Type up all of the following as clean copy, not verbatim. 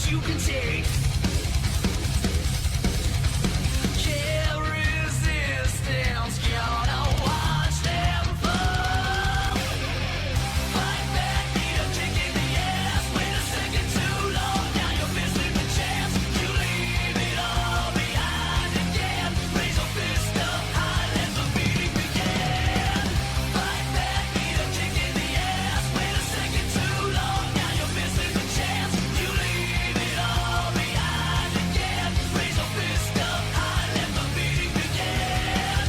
you can take. Can't resistance, gonna watch them fall. Fight back, need a kick in the ass. Wait a second too long, now you're missing the chance. You leave it all behind again. Raise your fist up high, let the beating begin. Fight back, need a kick in the ass. Wait a second too long, now you're missing the chance. You leave it all behind again. Raise your fist up high, let the beating begin.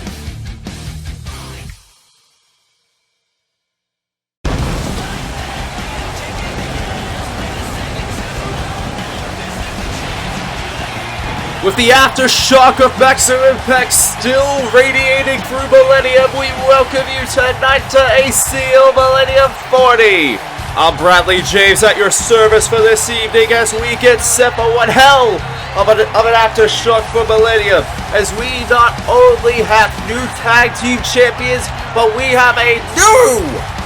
With the aftershock of Maximum Impact still radiating through Millennium, we welcome you tonight to ACL Millennium 40. I'm Bradley James at your service for this evening as we get set for one hell of an aftershock for Millennium, as we not only have new tag team champions, but we have a new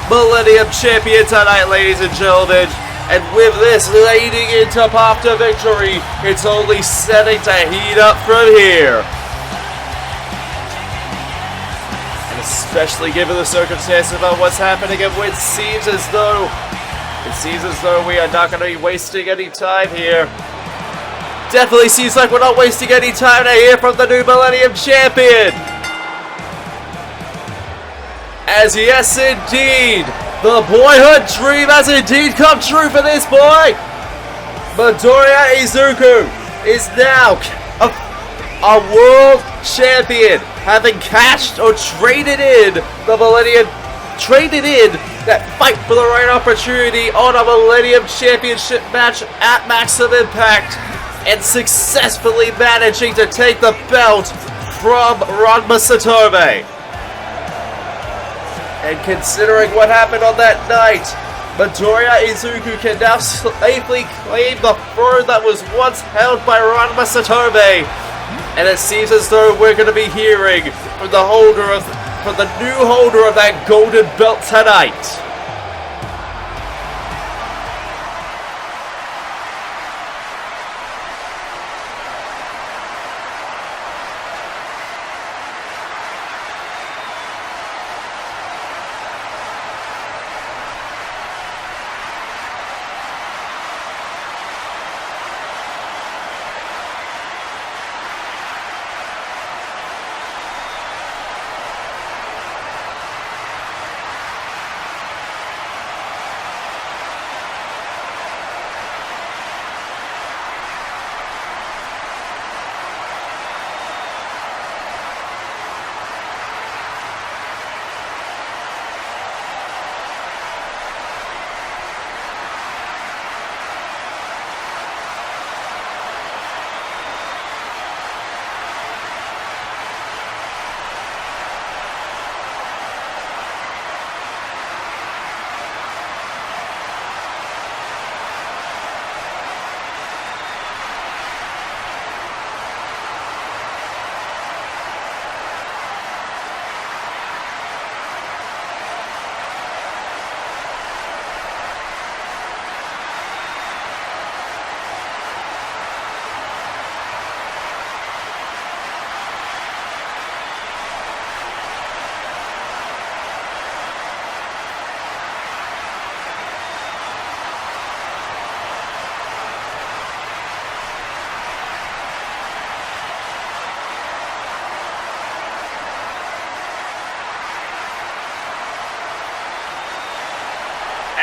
Millennium Champion tonight, ladies and gentlemen. And with this leading into path to victory, it's only setting to heat up from here. And especially given the circumstances of what's happening, it seems as though we are not going to be wasting any time here. Definitely seems like we're not wasting any time to hear from the new Millennium Champion. As yes indeed, the boyhood dream has indeed come true for this boy. Midoriya Izuku is now a world champion, having cashed or traded in that fight for the right opportunity on a Millennium Championship match at Maximum Impact, and successfully managing to take the belt from RWBY. And considering what happened on that night, Midoriya Izuku can now safely claim the throne that was once held by RWBY. And it seems as though we're going to be hearing from the new holder of that golden belt tonight.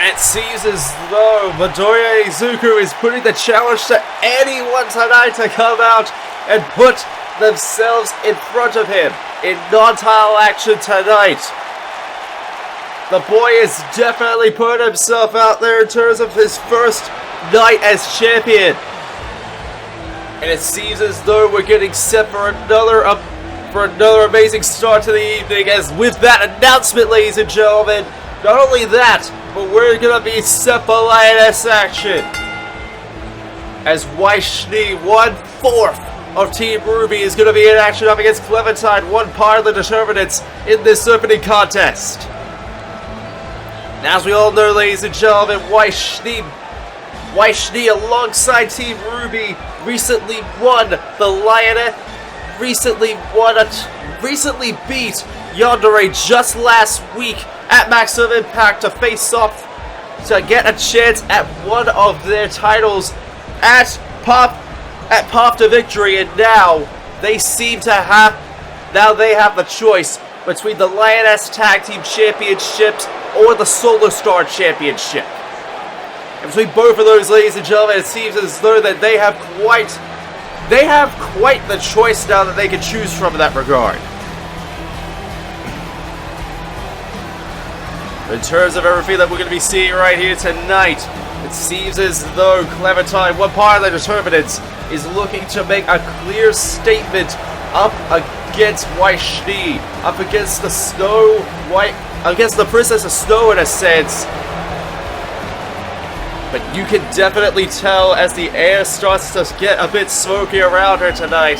It seems as though Midoriya Izuku is putting the challenge to anyone tonight to come out and put themselves in front of him in non-title action tonight. The boy has definitely put himself out there in terms of his first night as champion. And it seems as though we're getting set for another amazing start to the evening, as with that announcement, ladies and gentlemen, not only that, but we're gonna be set for lioness action, as Weiss Schnee, 1/4 of Team RWBY, is gonna be in action up against Clementine, one part of the Determinants, in this opening contest. And as we all know, ladies and gentlemen, Weiss Schnee Weiss Schnee alongside Team RWBY recently won the Lioness, recently beat YANDERE just last week at Maximum Impact to face off to get a chance at one of their titles at Path to Victory, and now they have the choice between the Lioness Tag Team Championships or the Solo Star Championship. And between both of those, ladies and gentlemen, it seems as though that they have quite the choice now that they can choose from in that regard. In terms of everything that we're going to be seeing right here tonight, it seems as though Clementine, one part of the Determinants, is looking to make a clear statement up against Weiss Schnee, up against against the Princess of Snow in a sense. But you can definitely tell as the air starts to get a bit smoky around her tonight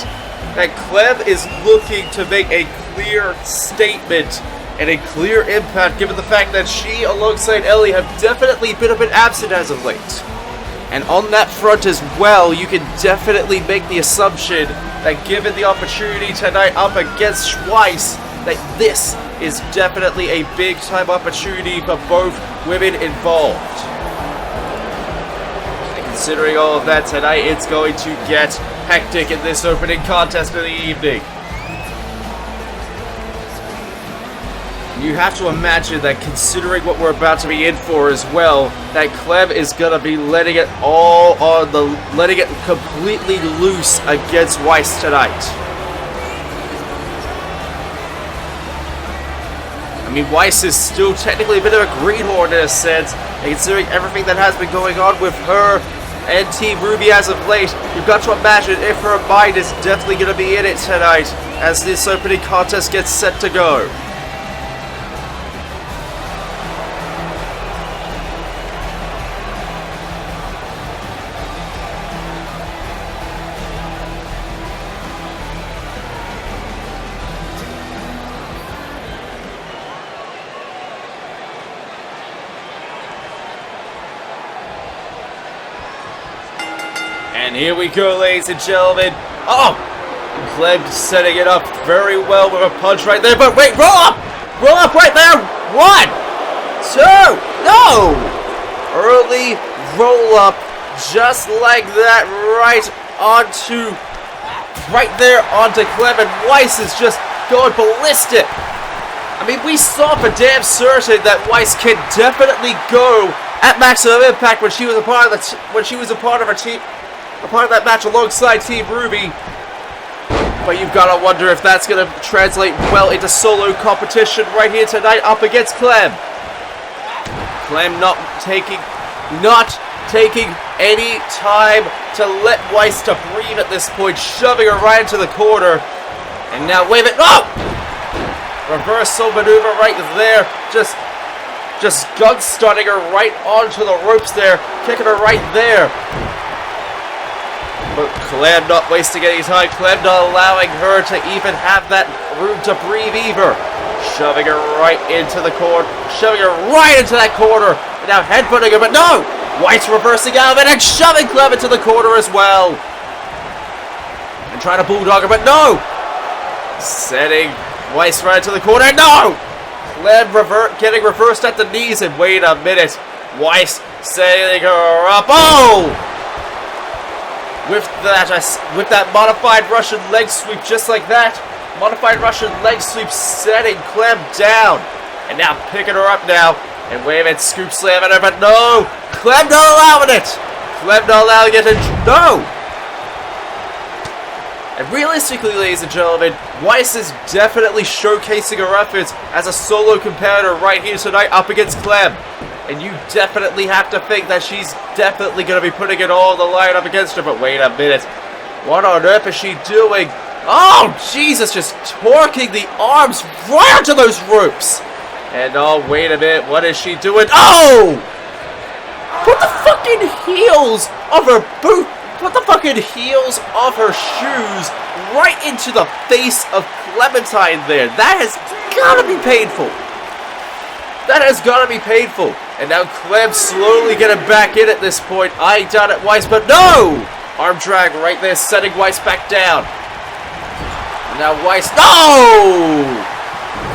that Clem is looking to make a clear statement and a clear impact, given the fact that she alongside Ellie have definitely been a bit absent as of late. And on that front as well, you can definitely make the assumption that given the opportunity tonight up against Weiss, that this is definitely a big time opportunity for both women involved. And considering all of that tonight, it's going to get hectic in this opening contest of the evening. You have to imagine that considering what we're about to be in for as well, that Clem is gonna be letting it completely loose against Weiss tonight. I mean, Weiss is still technically a bit of a greenhorn in a sense, and considering everything that has been going on with her and Team RWBY as of late, you've got to imagine if her mind is definitely gonna be in it tonight as this opening contest gets set to go. And here we go, ladies and gentlemen. Oh! Clem setting it up very well with a punch right there. But wait, roll up! Roll up right there! 1, 2, no! Early roll up, just like that, right there onto Clem. And Weiss is just going ballistic. I mean, we saw for damn certain that Weiss can definitely go at Maximum Impact when she was a part of that match alongside Team RWBY. But you've got to wonder if that's going to translate well into solo competition right here tonight up against Clem. Clem not taking any time to let Weiss to breathe at this point, shoving her right into the corner. And now wave it. Oh! Reversal maneuver right there. Just gun stunning her right onto the ropes there, kicking her right there. But Clem not wasting any time. Clem not allowing her to even have that room to breathe either. Shoving her right into the corner. Shoving her right into that corner. And now headbutting her, but no! Weiss reversing out of it and shoving Clem into the corner as well. And trying to bulldog her, but no! Setting Weiss right into the corner. No! Clem getting reversed at the knees. And wait a minute. Weiss setting her up. Oh! With that modified Russian leg sweep, just like that. Modified Russian leg sweep setting Clem down. And now picking her up now. And waving scoop slam at her, but no! Clem not allowing it! Clem not allowing it, and no! And realistically, ladies and gentlemen, Weiss is definitely showcasing her efforts as a solo competitor right here tonight up against Clem. And you definitely have to think that she's definitely going to be putting it all on the line up against her. But wait a minute. What on earth is she doing? Oh, Jesus, just torquing the arms right onto those ropes. And oh, wait a minute. What is she doing? Oh! Put the fucking heels of her boot. Put the fucking heels of her shoes right into the face of Clementine there. That has got to be painful. That has got to be painful. And now Clem slowly getting back in at this point, eyeing down at Weiss, but no! Arm drag right there, setting Weiss back down. And now Weiss, no!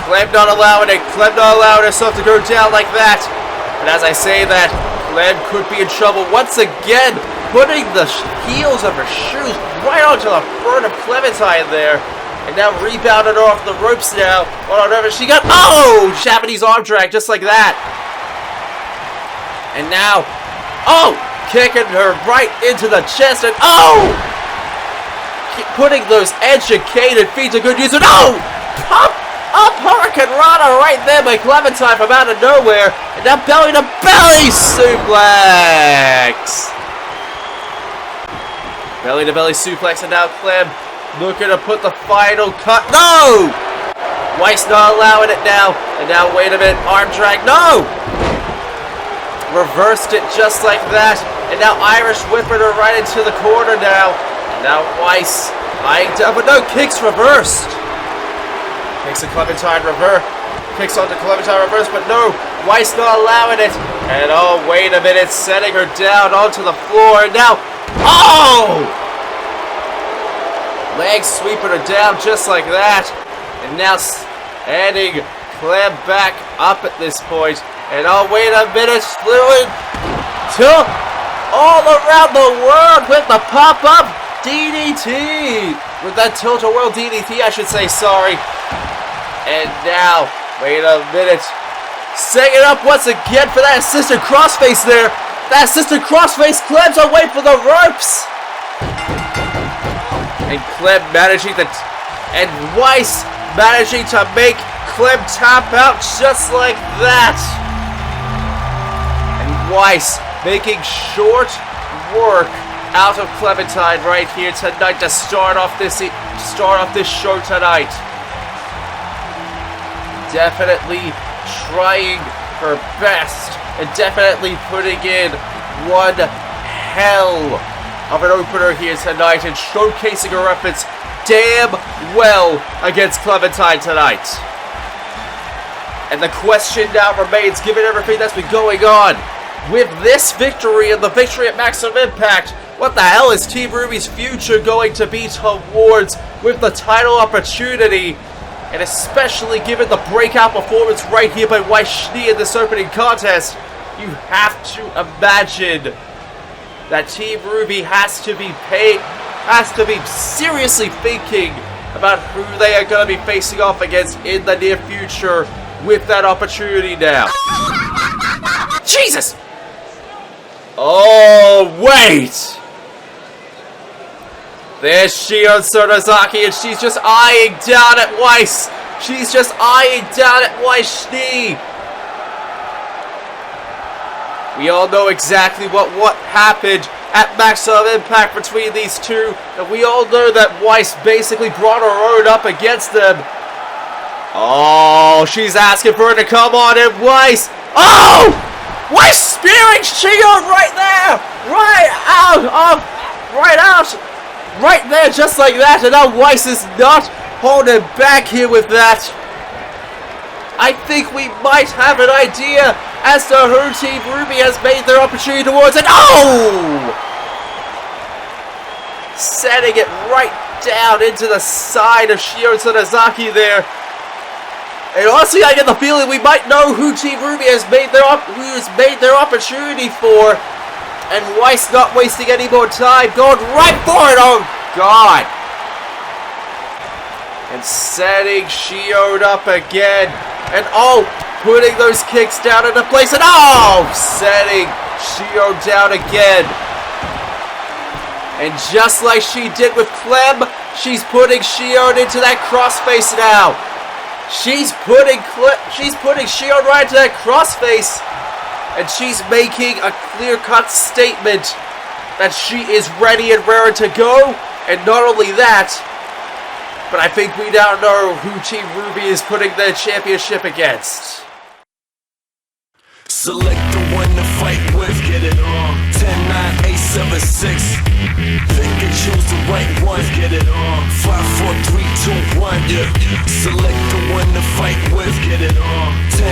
Clem not allowing it. Clem not allowing herself to go down like that. And as I say that, Clem could be in trouble once again, putting the heels of her shoes right onto the front of Clementine there. And now rebounded off the ropes now. Oh, no, she got, oh! Japanese arm drag just like that. And now, oh! Kicking her right into the chest and, oh! Putting those educated feet to good use and, oh! Pop up Hurricane Rana right there by Clementine from out of nowhere. And now belly to belly suplex. Belly to belly suplex and now Clem looking to put the final cut. No! Weiss not allowing it now. And now, wait a minute. Arm drag. No! Reversed it just like that. And now Irish whipping her right into the corner now. And now Weiss eyeing down. But no, kicks reversed. Kicks to Clementine reverse. Kicks onto Clementine reverse. But no, Weiss not allowing it. And oh, wait a minute. Setting her down onto the floor. And now, oh! Legs sweeping her down just like that. And now adding Clem back up at this point. And oh, wait a minute. Fluid tilt all around the world with the pop-up DDT. With that tilt-a-world DDT, I should say, sorry. And now, wait a minute. Setting it up once again for that assisted crossface there. That assisted crossface, Clem's away for the ropes. And Clem managing to, and Weiss managing to make Clem tap out just like that. And Weiss making short work out of Clementine right here tonight to start off this show tonight. Definitely trying her best and definitely putting in one hell of an opener here tonight and showcasing her efforts damn well against Clementine tonight. And the question now remains, given everything that's been going on, with this victory and the victory at Maximum Impact, what the hell is Team RWBY's future going to be towards with the title opportunity? And especially given the breakout performance right here by Weiss Schnee in this opening contest, you have to imagine that Team RWBY has to be seriously thinking about who they are going to be facing off against in the near future with that opportunity now. Jesus! Oh, wait! There's Shion Sonozaki, and she's just eyeing down at Weiss. She's just eyeing down at Weiss Schnee. We all know exactly what happened at Maximum Impact between these two, and we all know that Weiss basically brought her own up against them. Oh, she's asking for her to come on in, Weiss. Oh! Weiss spearing Shion right there! Right out! Right there, just like that, and now Weiss is not holding back here with that. I think we might have an idea as to who Team RWBY has made their opportunity towards, and oh! Setting it right down into the side of Shion Sonozaki there. And honestly, I get the feeling we might know who Team RWBY has made their opportunity for. And Weiss not wasting any more time, going right for it. Oh God! And setting Shion up again, and oh, putting those kicks down into place, and oh, setting Shion down again. And just like she did with Clem, she's putting Shion into that crossface now. She's putting Shion right into that crossface, and she's making a clear-cut statement that she is ready and raring to go. And not only that, but I think we now know who Team RWBY is putting their championship against. Select the one to fight with. Get it on. 10, 9, 8, 7, 6. Pick and choose the right one. Get it on. 5, 4, 3, 2, 1. Yeah. Select the one to fight with. Get it on. 10,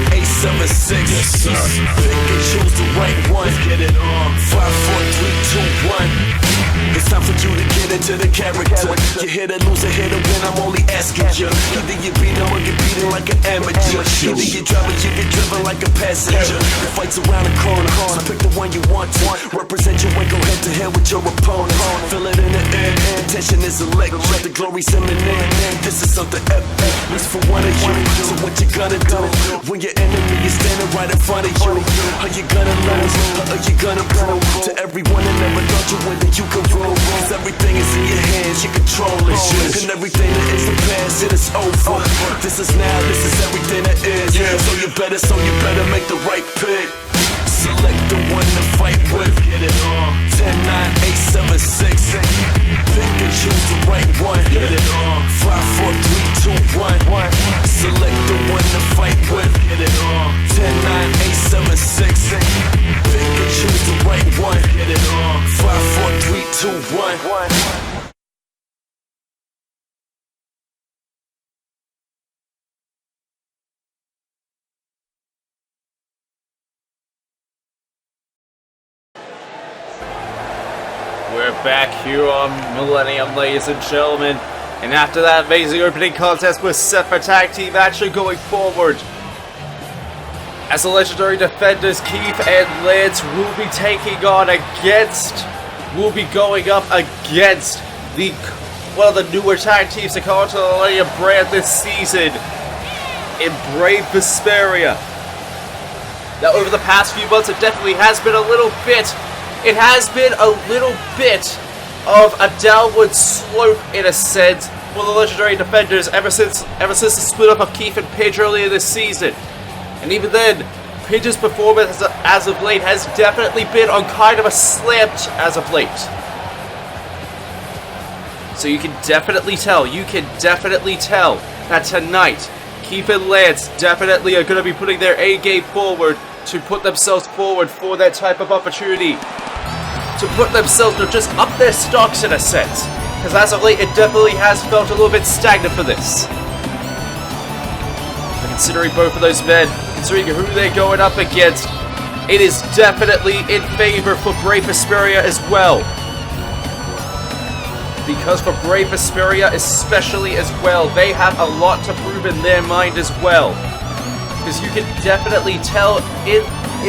9, 8, 7, 6. Yes, sir. Pick and choose the right one. Get it on. 5, 4, 3, 2, 1. It's time for you to get into the character. You hit or lose or hit or win, I'm only asking you. Either you beat him or you beat him like an amateur. Either you drive or you get driven like a passenger. The fight's around the corner, so pick the one you want to. Represent your way, go head to head with your opponent. Feel it in the air, tension is electric. The glory's imminent, this is something epic. It's for one of you, so what you gonna do? When your enemy is standing right in front of you, are you gonna lose or are you gonna prove to everyone that never thought you win that you can rule? Cause everything is in your hands, you control it. And everything that is the past, it is over. This is now, this is everything that is. So you better make the right pick. Select the one to fight with. Get it on. 10, 9, 8, 7, 6. Pick and choose the right one. Get it on. 5, 4, 3, 2, 1. Select the one to fight with. Get it on. 10, 9, 8, 7, 6. Pick and choose the right one. Get it on. 5, 4, 3, 2, 1. We're back here on Millennium, ladies and gentlemen. And after that amazing opening contest, we're set for tag team action going forward. As the legendary defenders, Keith and Lance will be taking on will be going up against one of the newer tag teams to come onto the Millennium brand this season in Brave Vesperia. Now, over the past few months, it definitely has been a little bit of a downward slope in a sense for the legendary defenders ever since the split up of Keith and Pidge earlier this season. And even then, Pidge's performance as of late has definitely been on kind of a slant as of late. So you can definitely tell that tonight, Keith and Lance definitely are going to be putting their A game forward to put themselves forward for that type of opportunity. To put themselves to just up their stocks in a sense. Because as of late, it definitely has felt a little bit stagnant for this. But considering both of those men, considering who they're going up against, it is definitely in favor for Brave Vesperia as well. Because for Brave Vesperia especially as well, they have a lot to prove in their mind as well. Because you can definitely tell in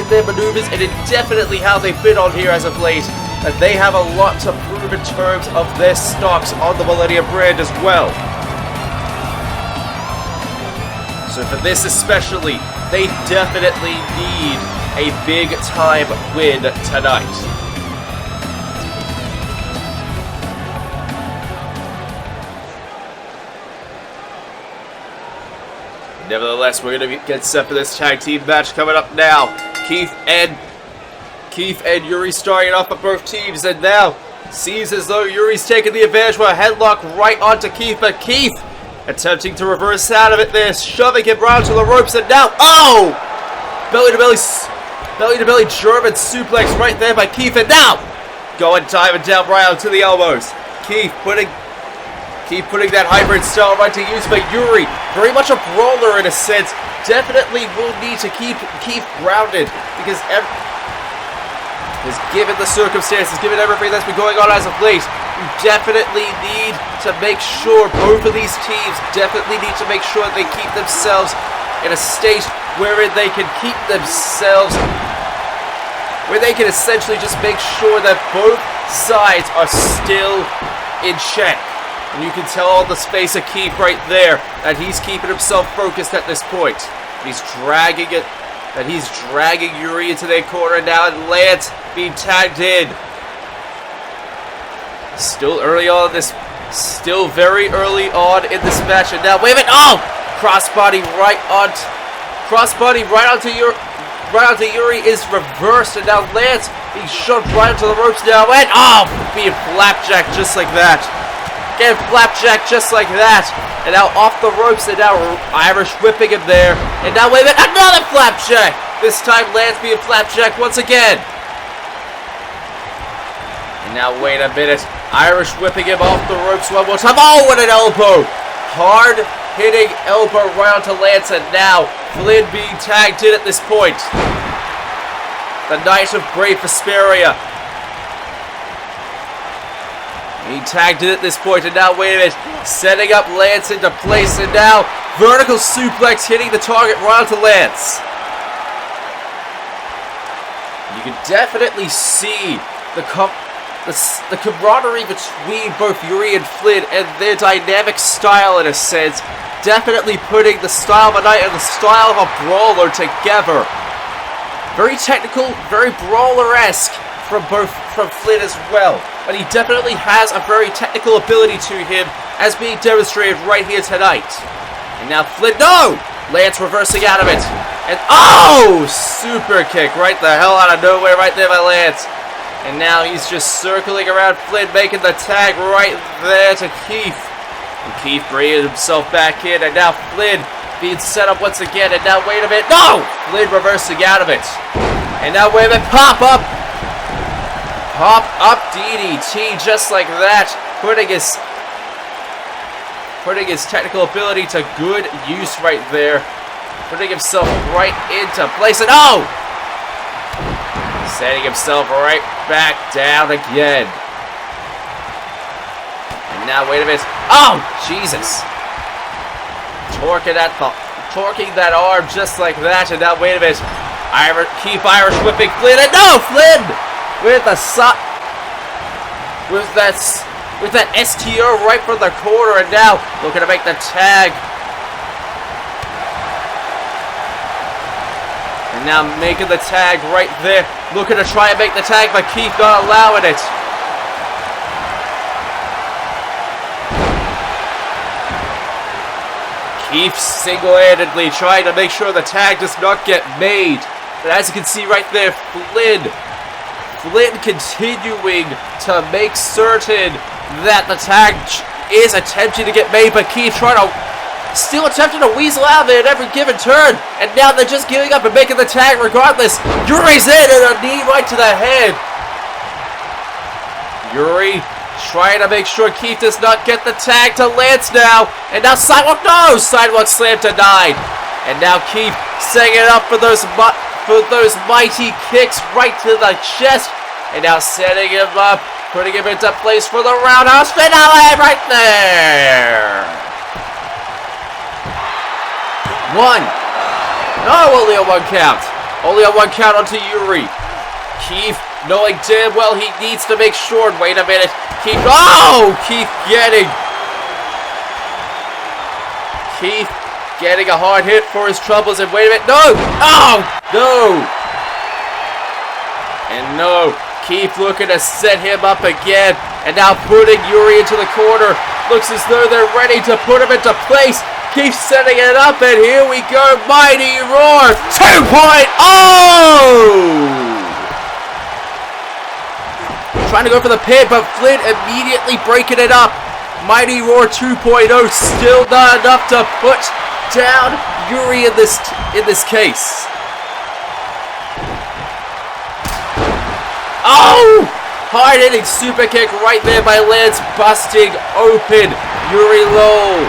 their maneuvers and in definitely how they've been on here as of late, that they have a lot to prove in terms of their stocks on the Millennium brand as well. So for this especially, they definitely need a big time win tonight. Nevertheless, we're going to get set for this tag team match coming up now. Keith and Yuri starting off for both teams, and now seems as though Yuri's taking the advantage with a headlock right onto Keith, but Keith attempting to reverse out of it there, shoving him round to the ropes, and now, oh! Belly to belly German suplex right there by Keith, and now diving down right onto the elbows. Keith putting that hybrid style right to use, but Yuri, very much a brawler in a sense, definitely will need to keep grounded because given the circumstances, given everything that's been going on as of late, you definitely need to make sure both of these teams definitely need to make sure they keep themselves in a state wherein they can keep themselves, where they can essentially just make sure that both sides are still in check. And you can tell on the face of Keith right there that he's keeping himself focused at this point. He's dragging Yuri into their corner now, and Lance being tagged in. Still very early on in this match, and now, wait a minute, oh! Crossbody right onto Yuri is reversed, and now Lance being shoved right onto the ropes now, and being flapjacked just like that. Getting flapjack just like that. And now off the ropes, and now Irish whipping him there. And now, wait a minute, another flapjack! This time Lance being flapjack once again. And now wait a minute. Irish whipping him off the ropes one more time. Oh, what an elbow! Hard hitting elbow right onto Lance, and now Flynn being tagged in at this point. The Knight of Brave Vesperia. He tagged in at this point, and now wait a minute. Setting up Lance into place, and now vertical suplex hitting the target right onto Lance. You can definitely see the camaraderie between both Yuri and Flynn and their dynamic style in a sense. Definitely putting the style of a knight and the style of a brawler together. Very technical, very brawler-esque from Flynn as well. But he definitely has a very technical ability to him, as being demonstrated right here tonight. And now Flynn, no! Lance reversing out of it. And oh! Super kick right the hell out of nowhere right there by Lance. And now he's just circling around Flynn, making the tag right there to Keith. And Keith bringing himself back in, and now Flynn being set up once again, and now wait a minute, no! Flynn reversing out of it. And now wait a minute, pop up DDT, just like that, putting his technical ability to good use right there, putting himself right into place, and oh! Setting himself right back down again. And now wait a minute, oh! Jesus! Torquing that arm just like that, and now wait a minute. Keep Irish whipping Flynn, and no! Flynn! With that STO right from the corner, and now looking to make the tag. And now making the tag right there. Looking to try and make the tag, but Keith not allowing it. Keith single-handedly trying to make sure the tag does not get made. But as you can see right there, Flynn continuing to make certain that the tag is attempting to get made, but Keith still attempting to weasel out of it at every given turn. And now they're just giving up and making the tag regardless. Yuri's in, and a knee right to the head. Yuri trying to make sure Keith does not get the tag to Lance now. And now sidewalk, no! Sidewalk slam denied. And now Keith setting it up for those mighty kicks right to the chest. And now setting him up, putting him into place for the roundhouse finale right there. One. No, only a one count. Only a one count onto Yuri. Keith, knowing damn well he needs to make sure. Wait a minute. Keith getting a hard hit for his troubles. And wait a minute. No. Oh, no. And no. Keith looking to set him up again. And now putting Yuri into the corner. Looks as though they're ready to put him into place. Keep setting it up, and here we go. Mighty Roar 2.0! Trying to go for the pin, but Flynn immediately breaking it up. Mighty Roar 2.0 still not enough to put down Yuri in this case. Oh! Hard-hitting super kick right there by Lance, busting open Yuri low.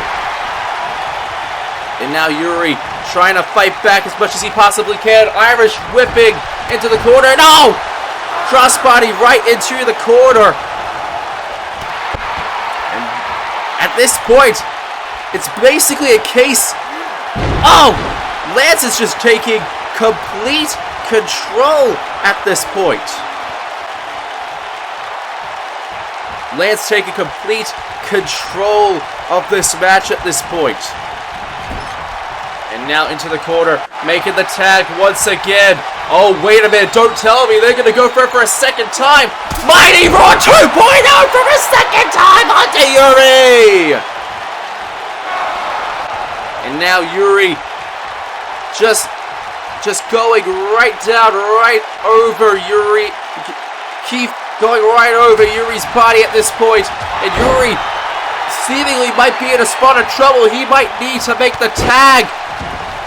And now Yuri trying to fight back as much as he possibly can. Irish whipping into the corner. No! Crossbody right into the corner. And at this point, it's basically a case. Oh! Lance is just taking complete control at this point. Lance taking complete control of this match at this point. And now into the corner, making the tag once again. Oh, wait a minute, don't tell me they're going to go for it for a second time. Mighty Roar 2.0 for a second time onto Yuri. And now Yuri just going right down, right over Yuri. Keith going right over Yuri's body at this point. And Yuri seemingly might be in a spot of trouble. He might need to make the tag.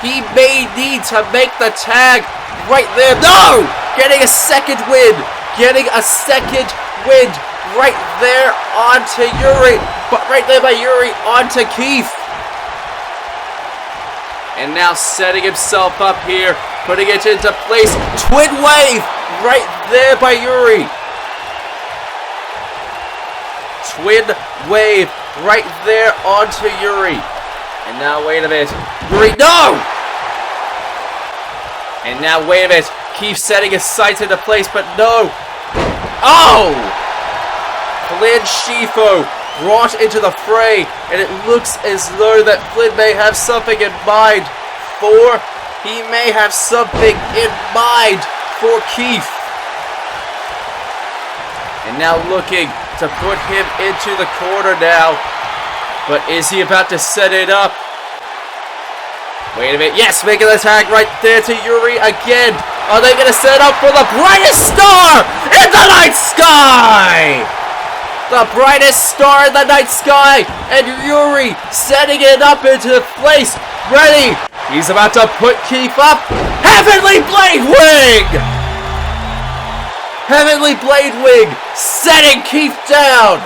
He may need to make the tag. right there. No! Getting a second win. Getting a second win right there onto Yuri. But right there by Yuri onto Keith. And now setting himself up here. Putting it into place. Twin wave right there by Yuri. Twin wave right there onto Yuri. And now, wait a minute. Yuri, no! And now, wait a minute. Keith setting his sights into place, but no. Oh! Flynn Shifo brought into the fray, and it looks as though that Flynn may have something in mind for... He may have something in mind for Keith. And now looking to put him into the corner now. But is he about to set it up? Wait a minute. Yes, making the tag right there to Yuri again. Are they going to set up for the brightest star in the night sky? The brightest star in the night sky. And Yuri setting it up into place. Ready. He's about to put Keith up. Heavenly Blade Wing! Heavenly Blade Wing setting Keith down.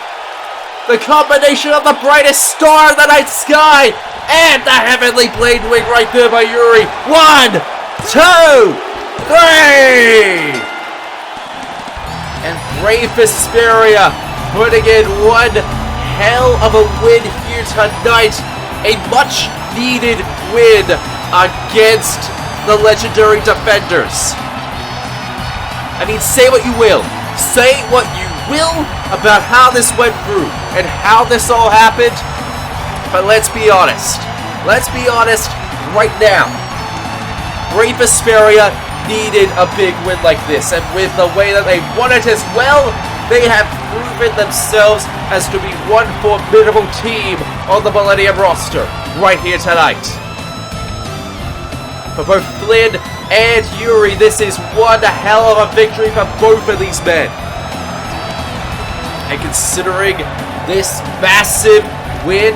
The combination of the brightest star in the night sky and the Heavenly Blade Wing right there by Yuri. 1, 2, 3! And brave Vesperia putting in one hell of a win here tonight. A much needed win against the legendary defenders. I mean, say what you will. Say what you will about how this went through and how this all happened. But let's be honest. Let's be honest right now. Brave Vesperia needed a big win like this. And with the way that they won it as well, they have proven themselves as to be one formidable team on the Millennium roster right here tonight. For both Flynn and Yuri, this is one hell of a victory for both of these men. And considering this massive win,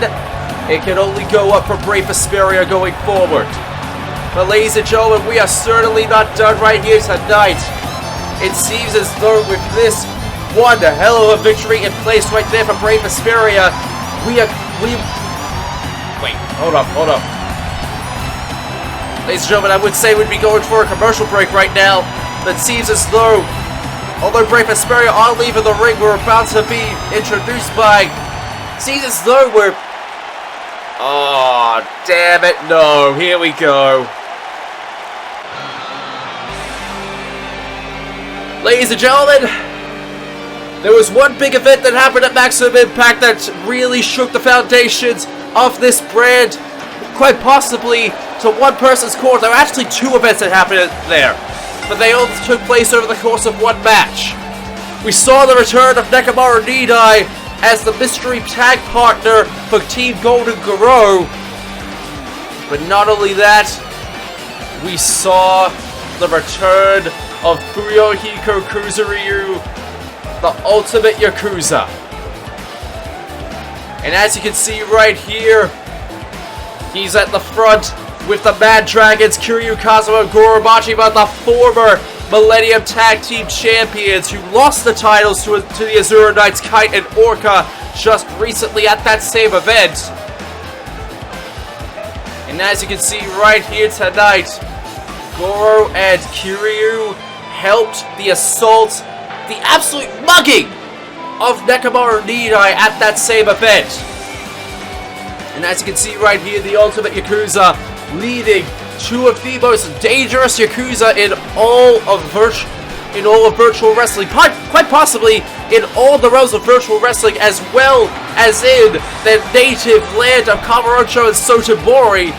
it can only go up for brave Vesperia going forward. But ladies and gentlemen, we are certainly not done right here tonight. It seems as though with this one hell of a victory in place right there for brave Vesperia, wait, hold up. Ladies and gentlemen, I would say we'd be going for a commercial break right now. But it seems as though, although brave Vesperia are leaving the ring, we're about to be introduced by... Seems as though we're... Oh, damn it, no. Here we go. Ladies and gentlemen, there was one big event that happened at Maximum Impact that really shook the foundations of this brand. Quite possibly to one person's core. There were actually two events that happened there, but they all took place over the course of one match. We saw the return of Nekomaru Nidai as the mystery tag partner for Team Golden Garo. But not only that, we saw the return of Fuyuhiko Kuzuryu, the ultimate Yakuza. And as you can see right here, he's at the front with the Mad Dragons, Kiryu Kazuma and Goromachi, but the former Millennium Tag Team Champions who lost the titles to the Azura Knights, Kite and Orca just recently at that same event. And as you can see right here tonight, Goro and Kiryu helped the assault, the absolute mugging of Nekomaru Nidai at that same event. And as you can see right here, the Ultimate Yakuza leading two of the most dangerous Yakuza in all of virtual wrestling, quite possibly in all the realms of virtual wrestling, as well as in the native land of Kamurocho and Sotobori.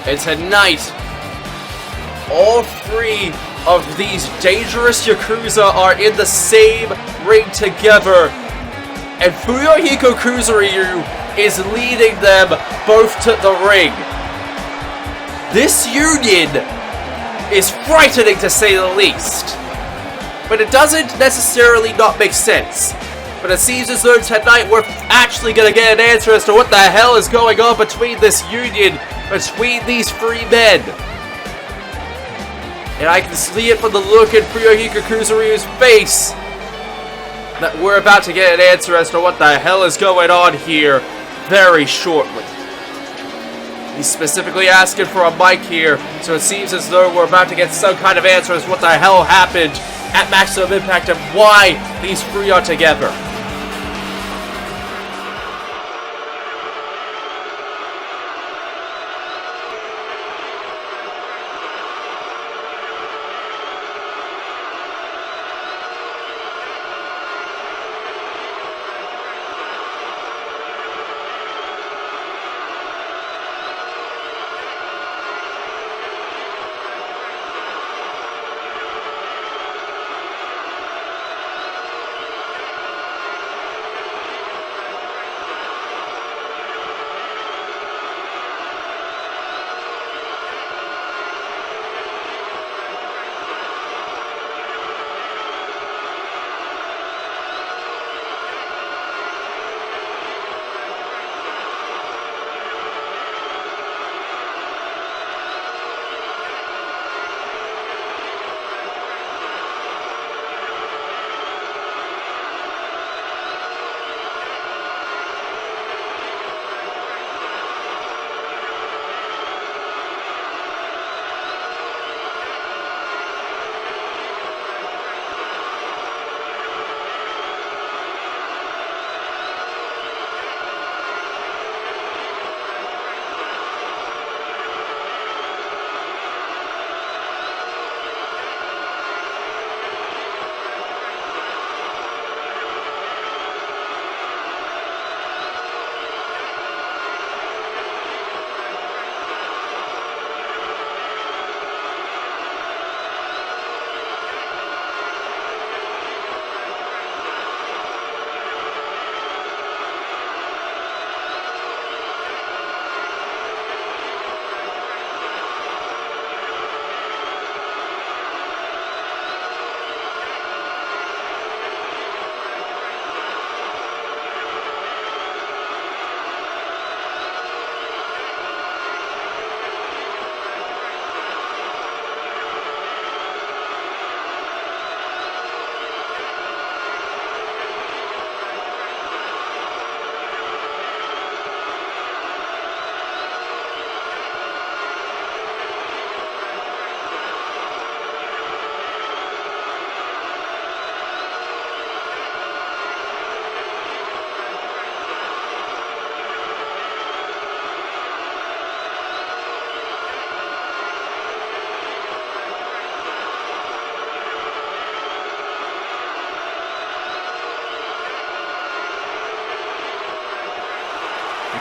And tonight, all three of these dangerous Yakuza are in the same ring together. And Fuyuhiko Kuzuryu is leading them both to the ring. This union is frightening to say the least. But it doesn't necessarily not make sense. But it seems as though tonight we're actually going to get an answer as to what the hell is going on between this union, between these three men. And I can see it from the look in Fuyuhiko Kuzuryu's face that we're about to get an answer as to what the hell is going on here very shortly. He's specifically asking for a mic here, so it seems as though we're about to get some kind of answer as to what the hell happened at Maximum Impact and why these three are together.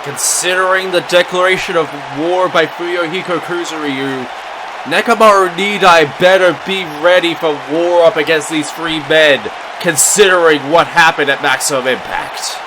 Considering the declaration of war by Fuyuhiko Kuzuryu's, Nekomaru Nidai better be ready for war up against these three men, considering what happened at Maximum Impact.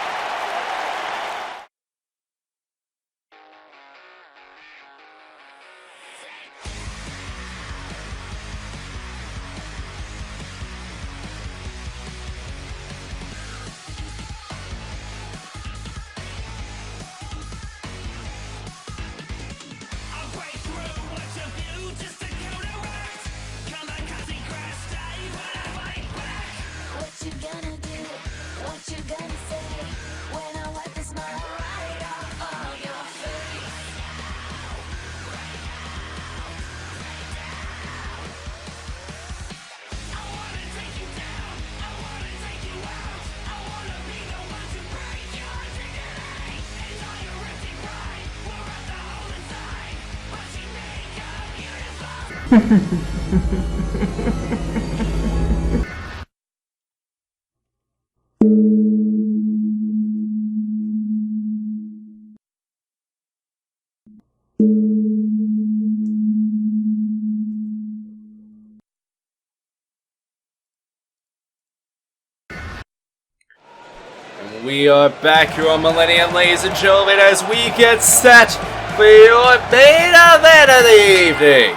We are back here on Millennium, ladies and gentlemen, as we get set for your main event of the evening.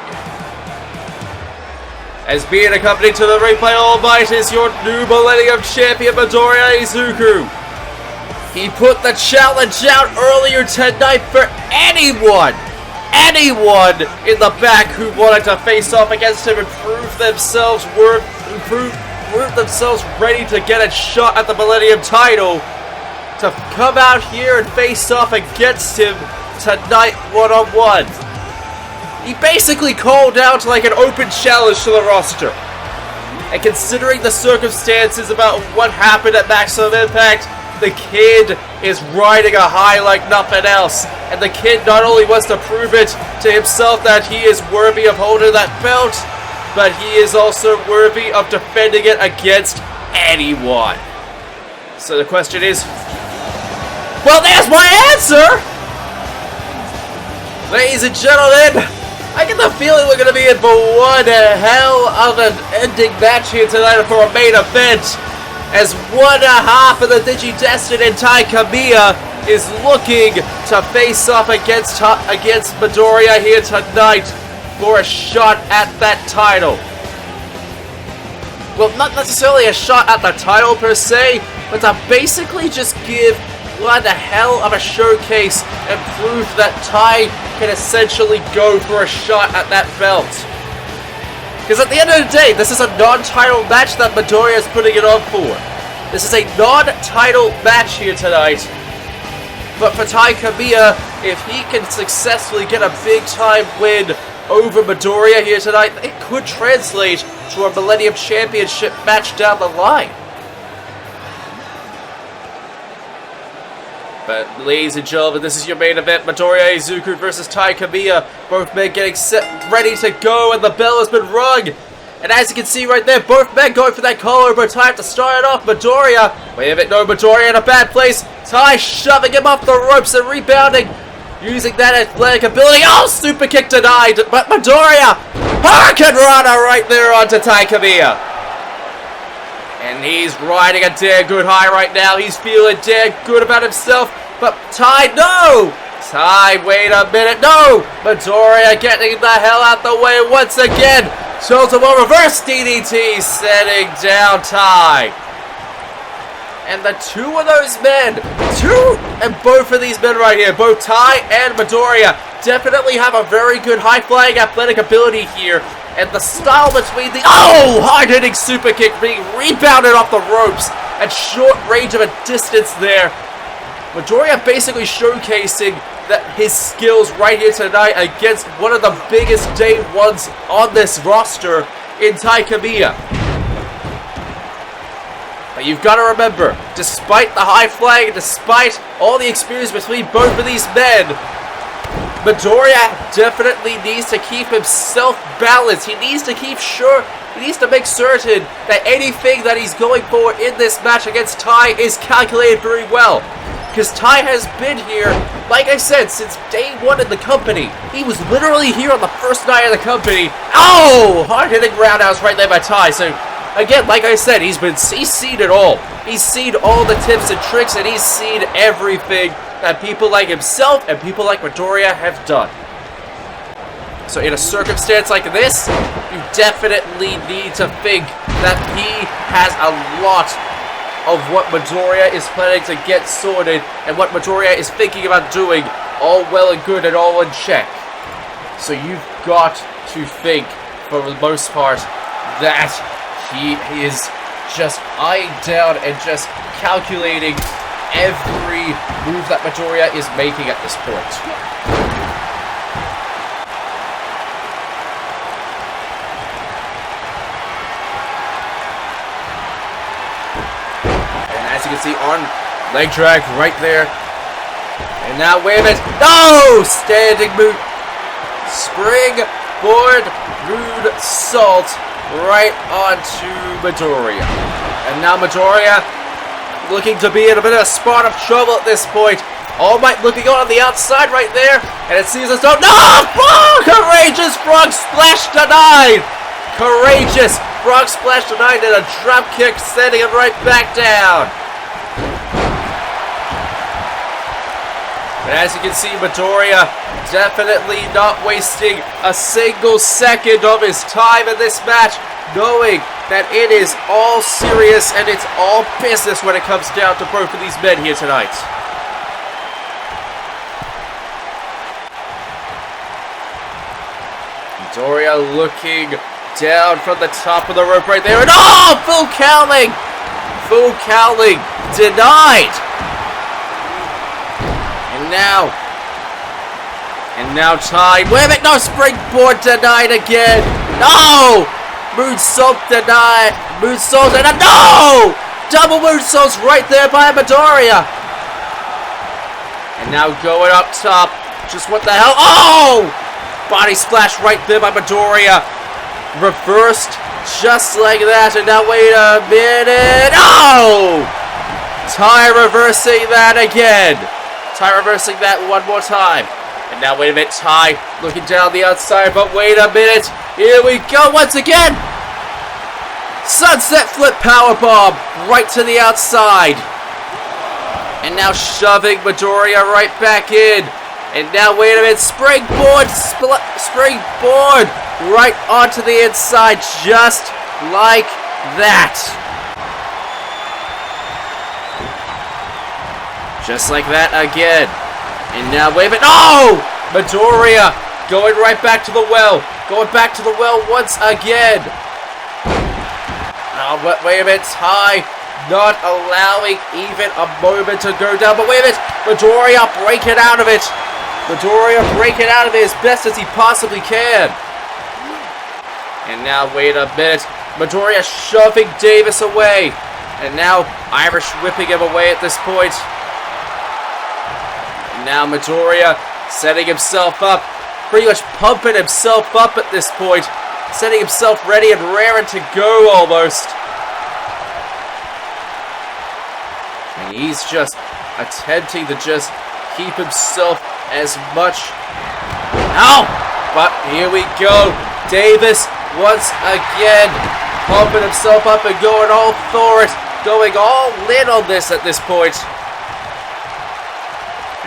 as being accompanied to the ring by All Might is your new Millennium Champion, Midoriya Izuku. He put the challenge out earlier tonight for anyone in the back who wanted to face off against him and prove themselves ready to get a shot at the Millennium title, to come out here and face off against him tonight one-on-one. He basically called out like an open challenge to the roster. And considering the circumstances about what happened at Maximum Impact, the kid is riding a high like nothing else. And the kid not only wants to prove it to himself that he is worthy of holding that belt, but he is also worthy of defending it against anyone. So the question is, well, there's my answer! Ladies and gentlemen, I get the feeling we're going to be in for one hell of an ending match here tonight for a main event, as one half of the Digi-Destined and Tai Kamiya is looking to face off against Midoriya here tonight for a shot at that title. Well, not necessarily a shot at the title per se, but to basically just give one hell of a showcase and prove that Tai can essentially go for a shot at that belt. Because at the end of the day, this is a non-title match that Midoriya is putting it on for. This is a non-title match here tonight. But for Tai Kamiya, if he can successfully get a big-time win over Midoriya here tonight, it could translate to a Millennium Championship match down the line. But ladies and gentlemen, this is your main event, Midoriya Izuku versus Tai Kamiya. Both men getting set, ready to go, and the bell has been rung. And as you can see right there, both men going for that collar time to start it off. Midoriya, wait a minute, no, Midoriya in a bad place. Tai shoving him off the ropes and rebounding, using that athletic ability. Oh, super kick denied, but Midoriya, Hurricane Rana right there onto Tai Kamiya. And he's riding a damn good high right now. He's feeling damn good about himself. But Tai, no! Tai, wait a minute, no! Midoriya getting the hell out the way once again. Total reverse DDT, setting down Tai. And the two of those men, both of these men right here, both Tai and Midoriya, definitely have a very good high-flying athletic ability here. And the style between the hard-hitting super kick being rebounded off the ropes at short range of a distance there. Midoriya basically showcasing that his skills right here tonight against one of the biggest day ones on this roster in Tai Kamiya. But you've got to remember, despite the high flying, despite all the experience between both of these men, Midoriya definitely needs to keep himself balanced. He needs to make certain that anything that he's going for in this match against Tai is calculated very well. Because Tai has been here, like I said, since day one in the company. He was literally here on the first night of the company. Oh! Hard-hitting roundhouse right there by Tai. So, again, like I said, he's seen it all. He's seen all the tips and tricks, and he's seen everything that people like himself and people like Midoriya have done. So in a circumstance like this, you definitely need to think that he has a lot of what Midoriya is planning to get sorted and what Midoriya is thinking about doing, all well and good and all in check. So you've got to think, for the most part, that he is just eyeing down and just calculating every move that Midoriya is making at this point. And as you can see, on leg drag right there. And now, wait a minute. No! Standing move. Springboard rude salt right onto Midoriya. And now Midoriya looking to be in a bit of a spot of trouble at this point. All Might looking on the outside right there, and it seems as though courageous frog splash denied. Courageous frog splash denied and a drop kick, sending him right back down. And as you can see, Midoriya definitely not wasting a single second of his time in this match. knowing that it is all serious and it's all business when it comes down to both of these men here tonight. Midoriya looking down from the top of the rope right there, and oh! Full cowling! Full cowling denied! And now tied. Wait a minute, no, springboard denied again. No! Moonsault denied. Moonsault denied. No! Double moonsaults right there by Midoriya. And now going up top. Just what the hell? Oh! Body splash right there by Midoriya. Reversed just like that. And now wait a minute. Oh! Tai reversing that again. Tai reversing that one more time. And now wait a minute, Tai looking down the outside, but wait a minute. Here we go once again. Sunset flip powerbomb right to the outside. And now shoving Midoriya right back in. And now wait a minute, springboard right onto the inside, just like that. Just like that again. And now, wait a minute. Oh! Midoriya going right back to the well. Going back to the well once again. Oh, but wait a minute. Tai not allowing even a moment to go down. But wait a minute. Midoriya breaking out of it. Midoriya breaking out of it as best as he possibly can. And now, wait a minute. Midoriya shoving Davis away. And now, Irish whipping him away at this point. Now Midoriya setting himself up, pretty much pumping himself up at this point, setting himself ready and raring to go almost. And he's just attempting to just keep himself as much. Ow! But here we go. Davis once again pumping himself up and going all for it, going all in on this at this point.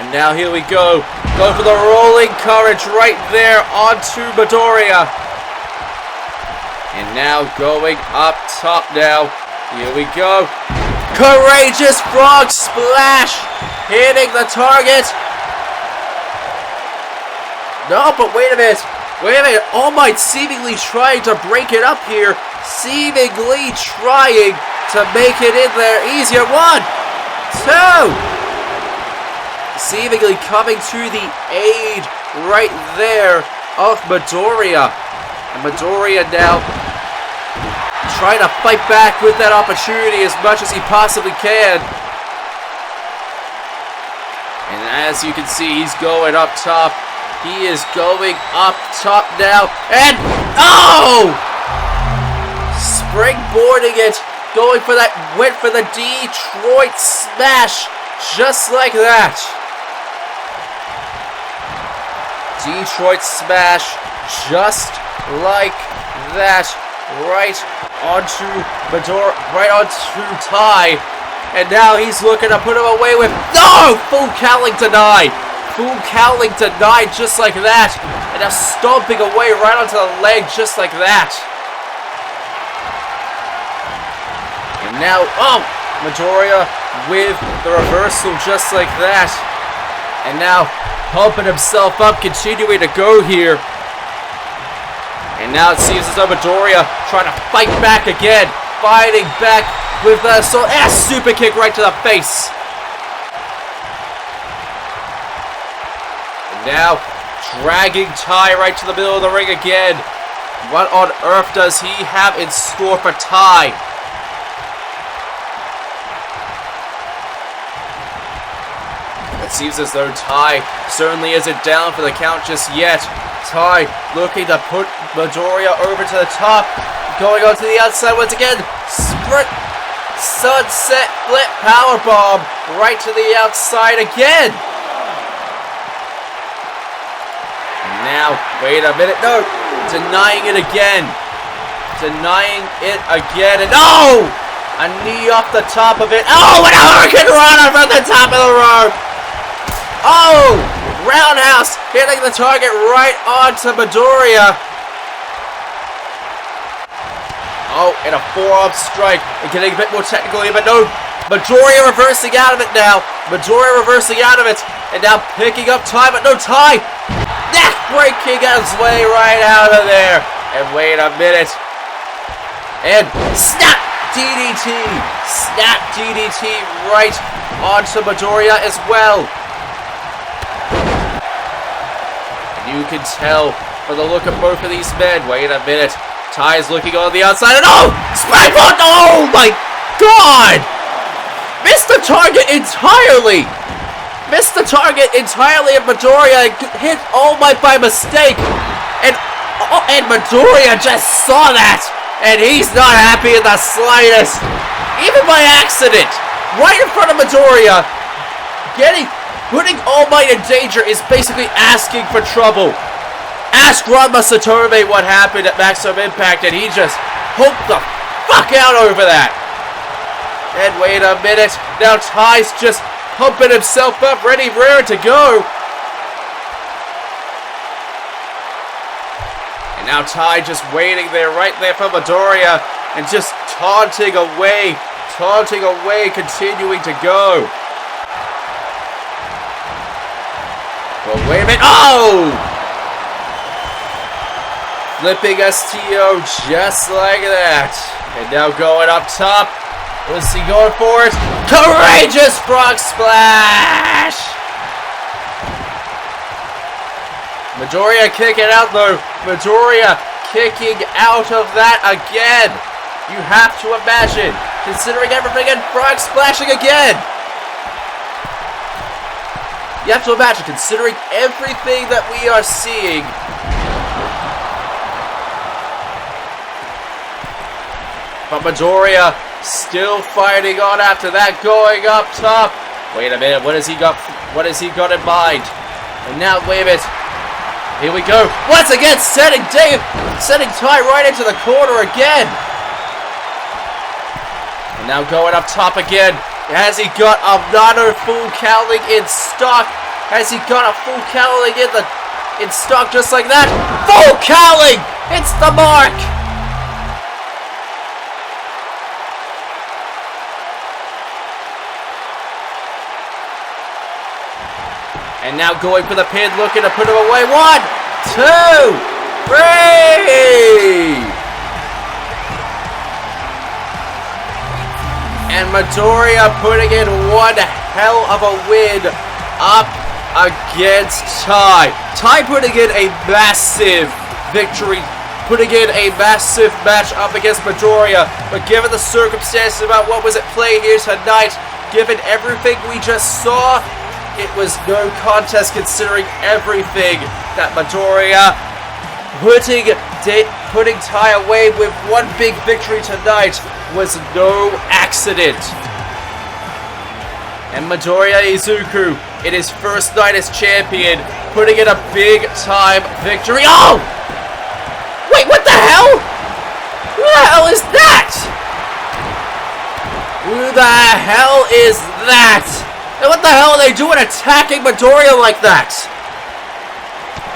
And now here we go. Go for the rolling courage right there onto Midoriya. And now going up top now. Here we go. Courageous frog splash. Hitting the target. No, but wait a minute. Wait a minute. All Might seemingly trying to break it up here. Seemingly trying to make it in there easier. 1, 2. Seemingly coming to the aid right there of Midoriya. And Midoriya now trying to fight back with that opportunity as much as he possibly can. And as you can see, he's going up top. He is going up top now. And, oh! Springboarding it. Going for that, went for the Detroit smash. Just like that. Detroit smash, just like that, right onto Midoriya, right onto Tai, and now he's looking to put him away with no full cowling denied, just like that, and now stomping away right onto the leg, just like that, and now Midoriya with the reversal, just like that, and now pumping himself up, continuing to go here. And now it seems as though Midoriya trying to fight back again. Fighting back with the super kick right to the face. And now dragging Tai right to the middle of the ring again. What on earth does he have in store for Tai? It seems as though Tai certainly isn't down for the count just yet. Tai looking to put Midoriya over to the top. Going on to the outside once again. Sprint sunset flip powerbomb right to the outside again. And now, wait a minute. No! Denying it again. Denying it again. And oh! A knee off the top of it. Oh! And a hurricane runner from the top of the rope. Oh! Roundhouse hitting the target right onto Midoriya. Oh, and a forearm strike. And getting a bit more technical here, but no. Midoriya reversing out of it now. Midoriya reversing out of it. And now picking up Tai, but no Tai. Neck breaking his way right out of there. And wait a minute. And snap DDT. Snap DDT right onto Midoriya as well. And you can tell from the look of both of these men. Wait a minute. Tai is looking on the outside. And oh! Springboard! Oh my God! Missed the target entirely! Missed the target entirely, and Midoriya hit All Might by mistake. And Midoriya just saw that, and he's not happy in the slightest. Even by accident, right in front of Midoriya, putting All Might in danger is basically asking for trouble. Ask Ranma Satorbe what happened at Maximum Impact, and he just hooked the fuck out over that. And wait a minute, now Tai's just pumping himself up, ready, raring to go. And now Tai just waiting there, right there for Midoriya, and just taunting away, continuing to go. Well, wait a minute, oh! Flipping STO just like that. And now going up top. What's he going for? It? Courageous frog splash! Midoriya kicking out though. Midoriya kicking out of that again. You have to imagine. Considering everything and frog splashing again. You have to imagine, considering everything that we are seeing. But Midoriya still fighting on after that, going up top. Wait a minute, what has he got in mind? And now, wait a minute. Here we go. Once again, setting Tai right into the corner again. And now going up top again. Has he got another full cowling in stock? Has he got a full cowling in stock just like that? Full cowling! It's the mark! And now going for the pin, looking to put him away. 1, 2, 3! And Midoriya putting in one hell of a win up against Tai. Tai putting in a massive victory, putting in a massive match up against Midoriya. But given the circumstances about what was at play here tonight, given everything we just saw, it was no contest considering everything that Midoriya putting Tai away with one big victory tonight was no accident. And Midoriya Izuku, in his first night as champion, putting in a big time victory. Oh! Wait, what the hell? Who the hell is that? Who the hell is that? And what the hell are they doing attacking Midoriya like that?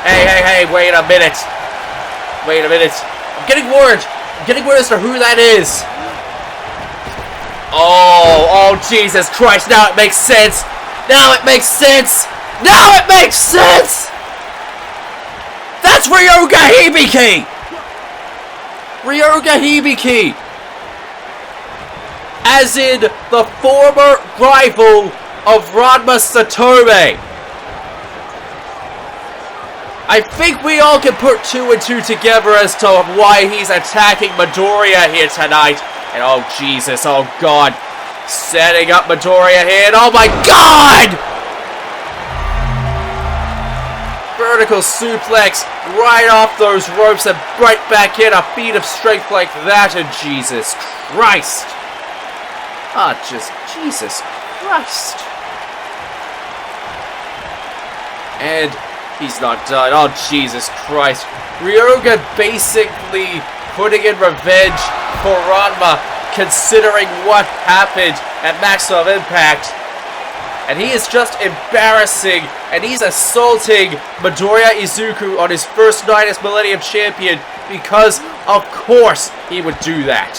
Hey, wait a minute. I'm getting word as to who that is. Oh, Jesus Christ, now it makes sense. That's Ryoga Hibiki. As in the former rival of Ranma Satorbe. I think we all can put 2 and 2 together as to why he's attacking Midoriya here tonight. And oh Jesus, oh God. Setting up Midoriya here, and oh my God! Vertical suplex right off those ropes and right back in, a feat of strength like that, and Jesus Christ. Just Jesus Christ. And he's not done. Oh, Jesus Christ. Ryoga basically putting in revenge for Ranma, considering what happened at Maximum Impact. And he is just embarrassing, and he's assaulting Midoriya Izuku on his first night as Millennium Champion because, of course, he would do that.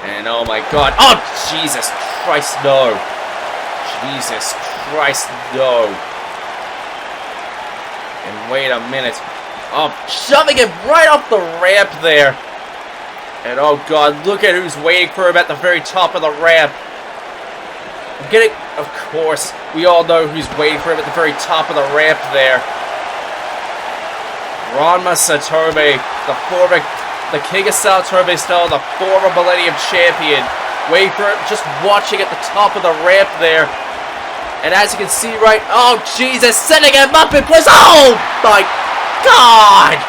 And oh my god, oh Jesus Christ, no. Jesus Christ, no. And wait a minute. Oh, shoving him right off the ramp there. And oh god, look at who's waiting for him at the very top of the ramp. I'm getting, of course, we all know who's waiting for him at the very top of the ramp there. Ranma Satobe, the king of Satobe style, the former Millennium Champion, waiting for him, just watching at the top of the ramp there. And as you can see right, oh Jesus, setting him up in place, oh my god!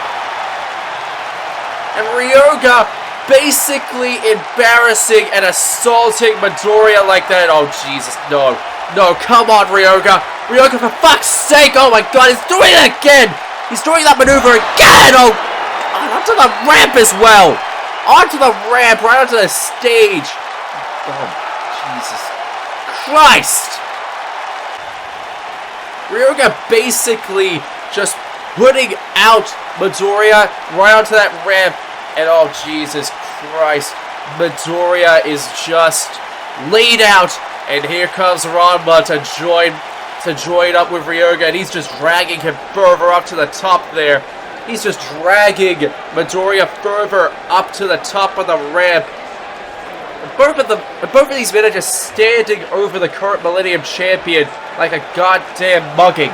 And Ryoga basically embarrassing and assaulting Midoriya like that. Oh Jesus, no. No, come on Ryoga. Ryoga, for fuck's sake, oh my god, he's doing it again! He's doing that maneuver again! Oh, onto the ramp as well! Onto the ramp, right onto the stage! Oh, Jesus Christ! Ryoga basically just putting out Midoriya right onto that ramp. And oh Jesus Christ, Midoriya is just laid out, and here comes Ranma to join up with Ryoga, and he's just dragging him further up to the top there. He's just dragging Midoriya further up to the top of the ramp. And both of these men are just standing over the current Millennium Champion like a goddamn mugging.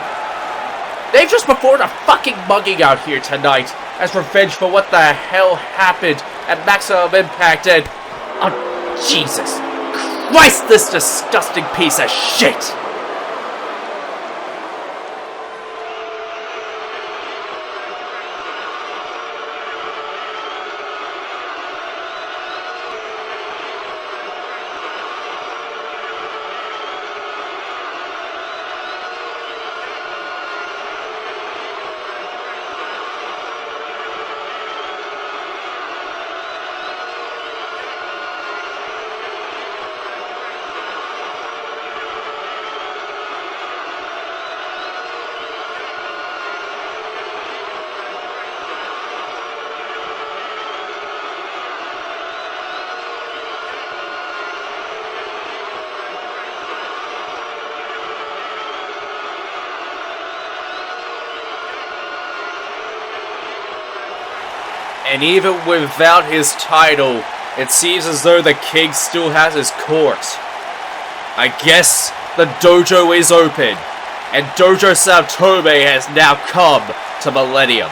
They've just performed a fucking mugging out here tonight as revenge for what the hell happened at Maximum Impact. And oh Jesus Christ, this disgusting piece of shit! And even without his title, it seems as though the king still has his court. I guess the dojo is open, and Dojo Satobe has now come to Millennium.